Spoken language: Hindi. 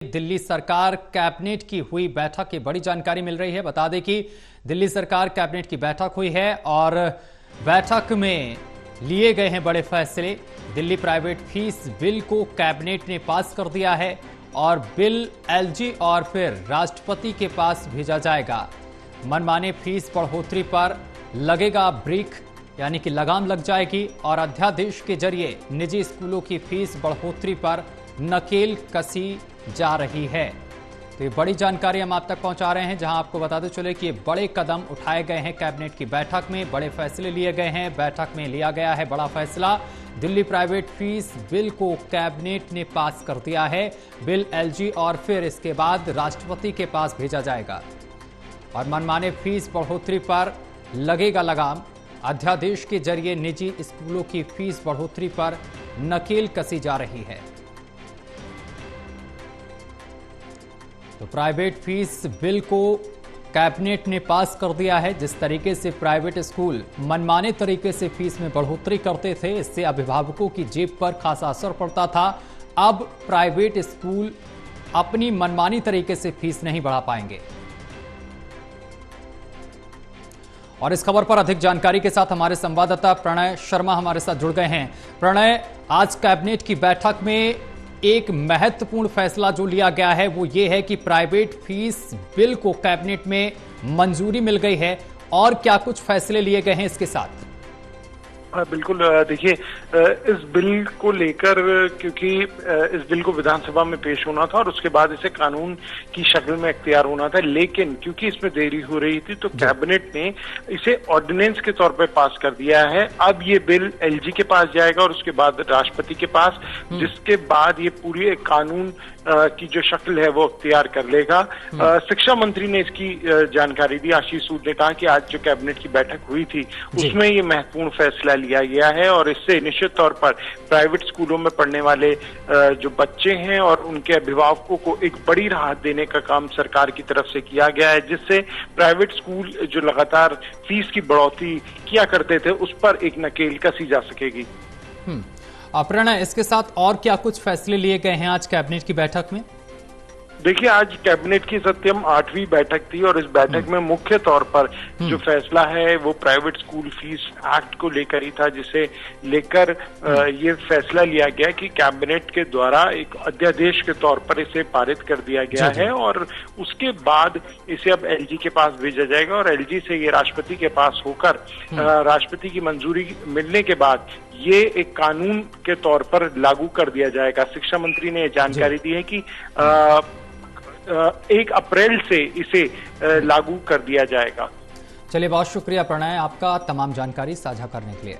दिल्ली सरकार कैबिनेट की हुई बैठक की बड़ी जानकारी मिल रही है। बता दें कि दिल्ली सरकार कैबिनेट की बैठक हुई है और बैठक में लिए गए हैं बड़े फैसले। दिल्ली प्राइवेट फीस बिल को कैबिनेट ने पास कर दिया है और बिल एलजी और फिर राष्ट्रपति के पास भेजा जाएगा। मनमाने फीस बढ़ोतरी पर लगेगा ब्रेक, यानी कि लगाम लग जाएगी और अध्यादेश के जरिए निजी स्कूलों की फीस बढ़ोतरी पर नकेल कसी जा रही है। तो ये बड़ी जानकारी हम आप तक पहुंचा रहे हैं, जहां आपको बताते चले कि ये बड़े कदम उठाए गए हैं। कैबिनेट की बैठक में बड़े फैसले लिए गए हैं। बैठक में लिया गया है बड़ा फैसला। दिल्ली प्राइवेट फीस बिल को कैबिनेट ने पास कर दिया है। बिल एलजी और फिर इसके बाद राष्ट्रपति के पास भेजा जाएगा और मनमाने फीस बढ़ोतरी पर लगेगा लगाम। अध्यादेश के जरिए निजी स्कूलों की फीस बढ़ोतरी पर नकेल कसी जा रही है। तो प्राइवेट फीस बिल को कैबिनेट ने पास कर दिया है। जिस तरीके से प्राइवेट स्कूल मनमाने तरीके से फीस में बढ़ोतरी करते थे, इससे अभिभावकों की जेब पर खासा असर पड़ता था। अब प्राइवेट स्कूल अपनी मनमानी तरीके से फीस नहीं बढ़ा पाएंगे। और इस खबर पर अधिक जानकारी के साथ हमारे संवाददाता प्रणय शर्मा हमारे साथ जुड़ गए हैं। प्रणय, आज कैबिनेट की बैठक में एक महत्वपूर्ण फैसला जो लिया गया है वो ये है कि प्राइवेट फीस बिल को कैबिनेट में मंजूरी मिल गई है। और क्या कुछ फैसले लिए गए हैं इसके साथ? बिल्कुल, देखिए, इस बिल को लेकर, क्योंकि इस बिल को विधानसभा में पेश होना था और उसके बाद इसे कानून की शक्ल में इख्तियार होना था, लेकिन क्योंकि इसमें देरी हो रही थी तो कैबिनेट ने इसे ऑर्डिनेंस के तौर पर पास कर दिया है। अब ये बिल एलजी के पास जाएगा और उसके बाद राष्ट्रपति के पास, जिसके बाद ये पूरी एक कानून की जो शक्ल है वो इख्तियार कर लेगा। शिक्षा मंत्री ने इसकी जानकारी दी। आशीष सूद ने कहा कि आज जो कैबिनेट की बैठक हुई थी उसमें ये महत्वपूर्ण फैसला लिया गया है और इससे निश्चित तौर पर प्राइवेट स्कूलों में पढ़ने वाले जो बच्चे हैं और उनके अभिभावकों को एक बड़ी राहत देने का काम सरकार की तरफ से किया गया है, जिससे प्राइवेट स्कूल जो लगातार फीस की बढ़ोतरी किया करते थे उस पर एक नकेल कसी जा सकेगी। प्रणय, इसके साथ और क्या कुछ फैसले लिए गए हैं आज कैबिनेट की बैठक में? देखिए, आज कैबिनेट की सत्यम 8वीं बैठक थी और इस बैठक में मुख्य तौर पर जो फैसला है वो प्राइवेट स्कूल फीस एक्ट को लेकर ही था, जिसे लेकर ये फैसला लिया गया कि कैबिनेट के द्वारा एक अध्यादेश के तौर पर इसे पारित कर दिया गया है और उसके बाद इसे अब एलजी के पास भेजा जाएगा और एलजी से ये राष्ट्रपति के पास होकर राष्ट्रपति की मंजूरी मिलने के बाद ये एक कानून के तौर पर लागू कर दिया जाएगा। शिक्षा मंत्री ने जानकारी दी है कि 1 अप्रैल से इसे लागू कर दिया जाएगा। चलिए, बहुत शुक्रिया प्रणय आपका तमाम जानकारी साझा करने के लिए।